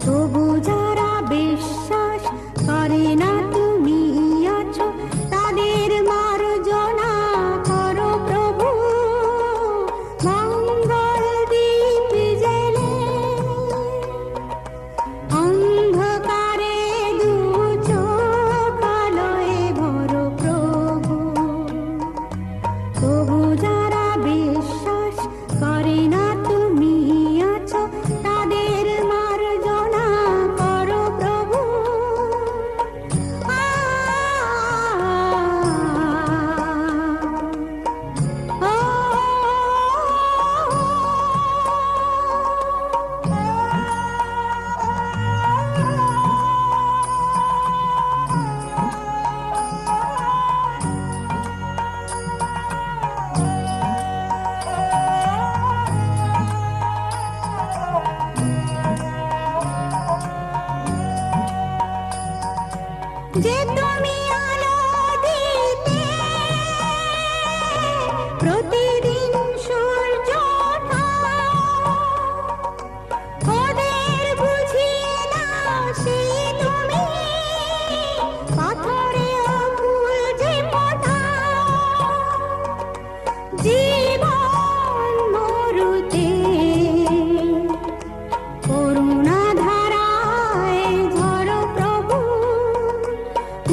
তবু যারা বিশ্বাস করে না তুমি আছো, তাদের মার্জনা করো প্রভু। মঙ্গল দীপ জেলে অন্ধকারে দু চোখ আলোয় ভরো প্রভু। তবু যারা বিশ্বাস করে না তুমি আছো, তাদের মার্জনা করো প্রভু। যে তুমি আলো দিতে প্রতিদিন সূর্য ওঠা, ওদের বুঝিয়ে দাও সেই তুমি পাথরেও ফুল যে ফোটাও। জীবন মরুতে করুণা ধারায় ঝরো প্রভু।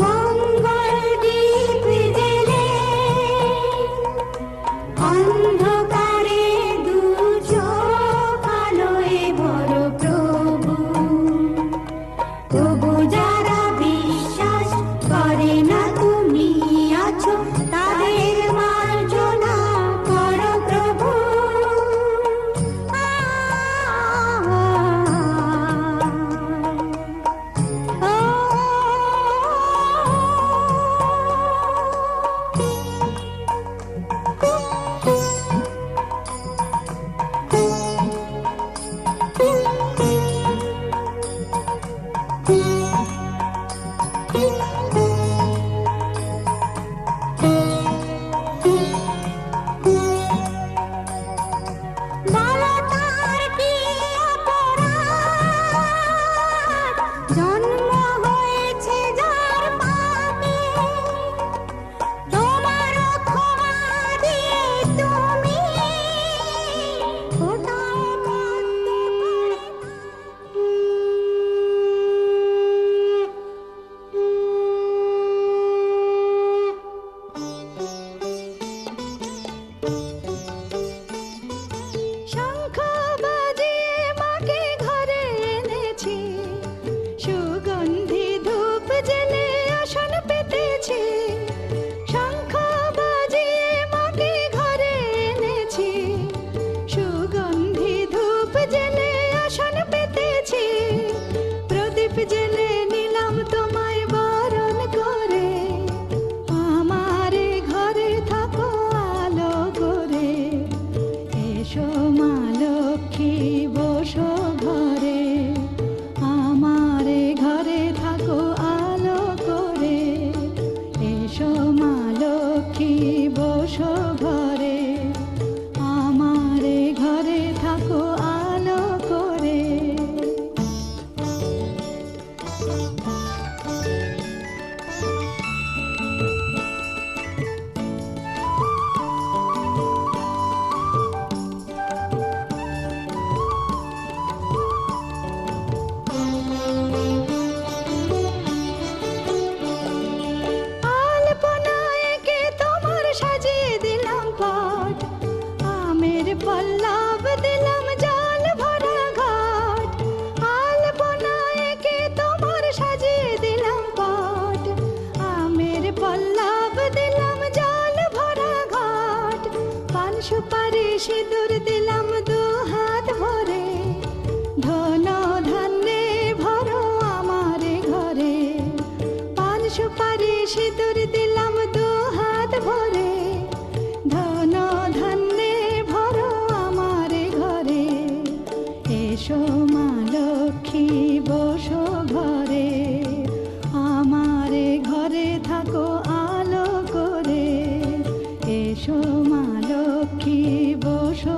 মঙ্গল দীপ জেলে অন্ধকারে দু চোখ আলোয় ভরো প্রভু। তবু যারা বিশ্বাস করে না তুমি আছো, তাদের মার্জনা করো প্রভু। বালতার কি অপরাধ, জন্ম হয়েছে যার পাপে, তোমার ক্ষমা দিয়ে তুমি ওটাও বন্ধ শঙ্খ বাজিয়ে মাকে ঘরে এনেছি, সুগন্ধি ধূপ জেলে আসন পেতেছি। শঙ্খ বাজিয়ে মাকে ঘরে এনেছি, সুগন্ধি ধূপ জেলে আসন পেতেছি। প্রদীপ জেলে নিলাম তোমায় বরণ করে, আমারে ঘরে থাকো আলো করে। এসো মা লক্ষ্মী বসো ঘরে, আমারে ঘরে থাকো আলো করে। এসো মা লক্ষ্মী বসো ঘরে, আমারে ঘরে থাকো আলো করে। আলপনায় এঁকে তোমার সাজিয়ে দিলাম পট, আমের পল্লব দিলাম জল ভরা ঘট। আলপনায় এঁকে তোমার সাজিয়ে দিলাম পট, আমের পল্লব দিলাম জল ভরা ঘট। পান সুপারি সিঁদুর দিলাম দু হাত ভরে, ধন ধান্যে ভরো আমারে ঘরে। পান সুপারি সিঁদুর দিলাম দু হাত ভরে, ধন ধান্যে ভরো আমারে ঘরে। এসো মা লক্ষ্মী বসো ঘরে, আমারে ঘরে থাকো আলো করে। এসো মা লক্ষ্মী বসো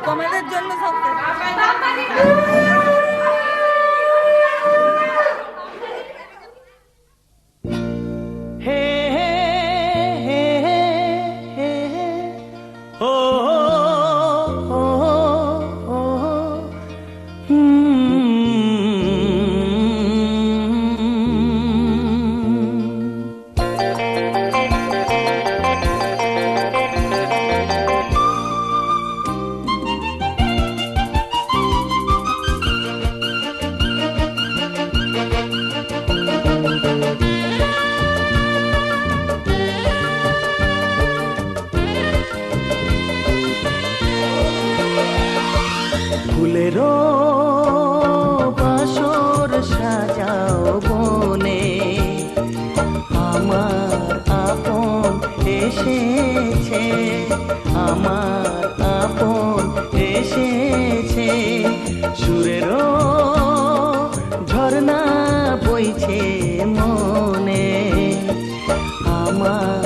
কমেন্টের জন্য হে হে হে হে হে ও ও ও ফুলেরও বাসর সাজাও বনে আমার আপন এসেছে আমার আপন এসেছে সুরেরও ঝর্ণা বইছে মনে আমার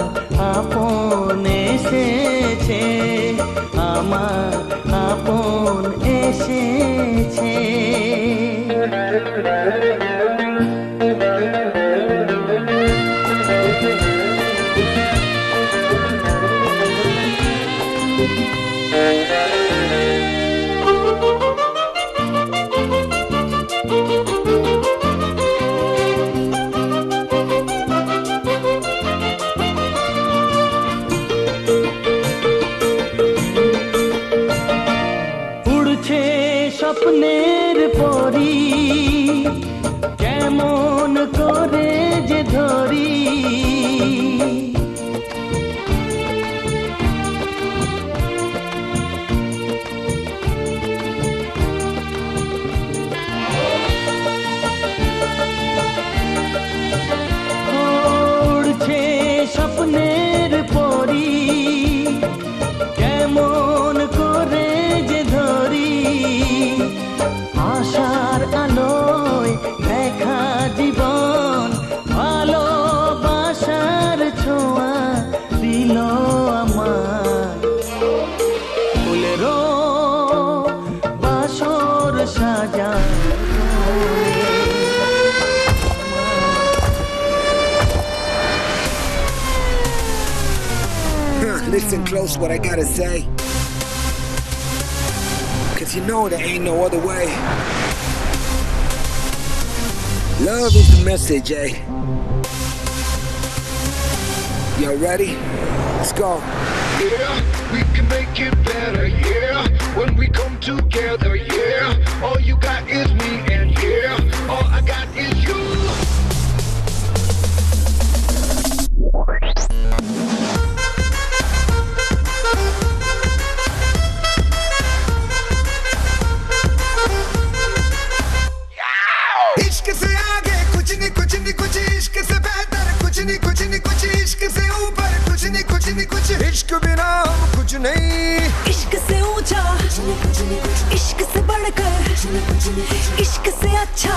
আপন এসেছে আমার আপন এসেছে উড়ছে স্বপ্নের পরি কেমন করে যে ধরি উড়ছে স্বপ্নের পরি কেমন করে যে ধরি আশার আলোয় দেখা জীবন ভালোবাসার ছোঁয়া দিল আমার ফুলেরও বাসর সাজা Listen close what I gotta say, 'cause you know there ain't no other way. Love is the message, eh? Y'all ready? Let's go. Yeah, we can make it better, yeah. When we come together, yeah. All you got is me, and yeah, all I got is you. इश्क से आगे कुछ नहीं कुछ नहीं कुछ इश्क से बेहतर कुछ नहीं कुछ नहीं कुछ इश्क से ऊपर कुछ नहीं कुछ नहीं कुछ इश्क बिना हम कुछ नहीं इश्क से ऊंचा इश्क से बढ़कर इश्क से अच्छा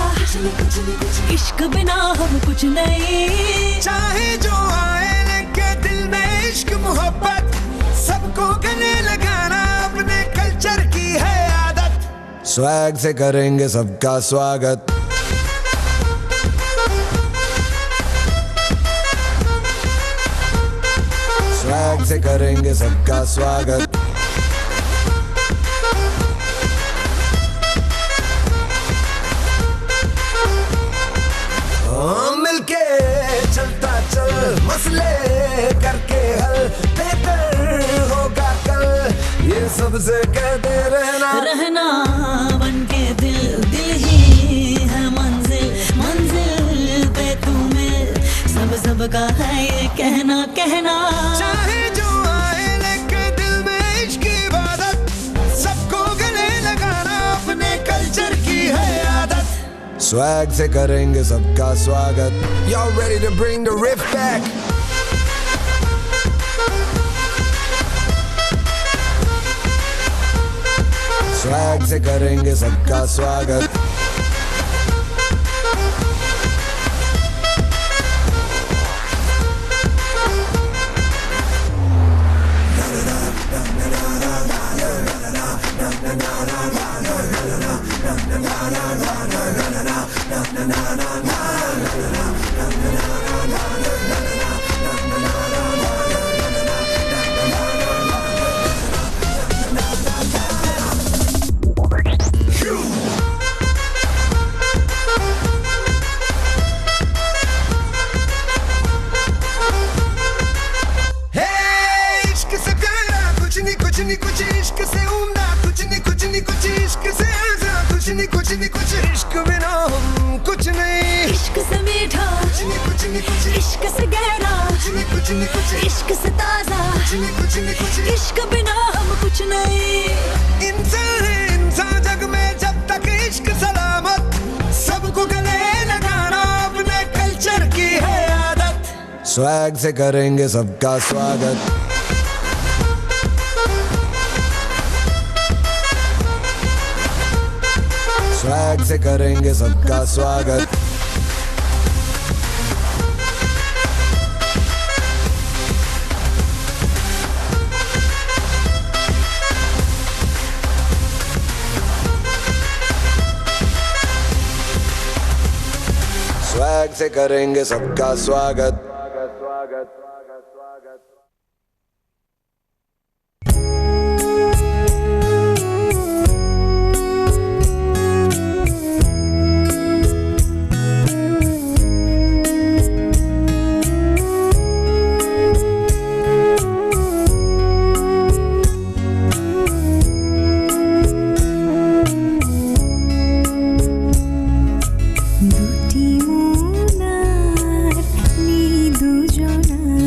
इश्क बिना हम कुछ नहीं चाहे जो आए लगे दिल में इश्क मोहब्बत सबको गले लगाना अपने कल्चर की है आदत स्वैग से करेंगे सबका स्वागत से करेंगे सबका स्वागत। मिलके चलता चल, मसले करके हल, बेहतर होगा कल, ये सबसे कहते रहना। रहना बनके दिल, दिल ही है मंजिल, मंजिल पे तू मिल, सबका है ये कहना कहना। चाहे जो आए लेके दिल में इश्क की इबादत, सबको गले लगाना अपने कल्चर की है आदत। स्वैग से करेंगे सबका स्वागत। Y'all ready to bring the riff back? Swag से करेंगे सबका स्वागत। कुछ इश्क से उम्दा, कुछ इश्क से आजा, कुछ इश्क बिना हम कुछ नहीं। इश्क से मीठा, कुछ इश्क से गहरा, कुछ इश्क से ताजा, इश्क बिना हम कुछ नहीं। इंसान है इंसान जग में जब तक इश्क सलामत, सबको गले लगाना अपने कल्चर की है आदत। स्वैग से करेंगे सबका स्वागत। स्वैग से करेंगे सबका स्वागत। स्वैग से करेंगे सबका स्वागत। দুটি মন আর দুজনা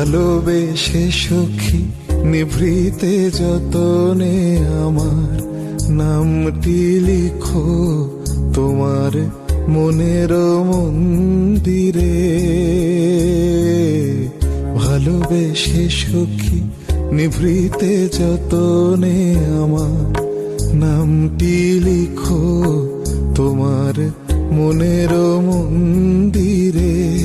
ভালোবেসে সখী নিভৃতে যতনে আমার নামটি লিখো তোমার মনের মন্দিরে। ভালোবেসে সখী নিভৃতে যতনে আমার নামটি লিখো তোমার মনের মন্দিরে।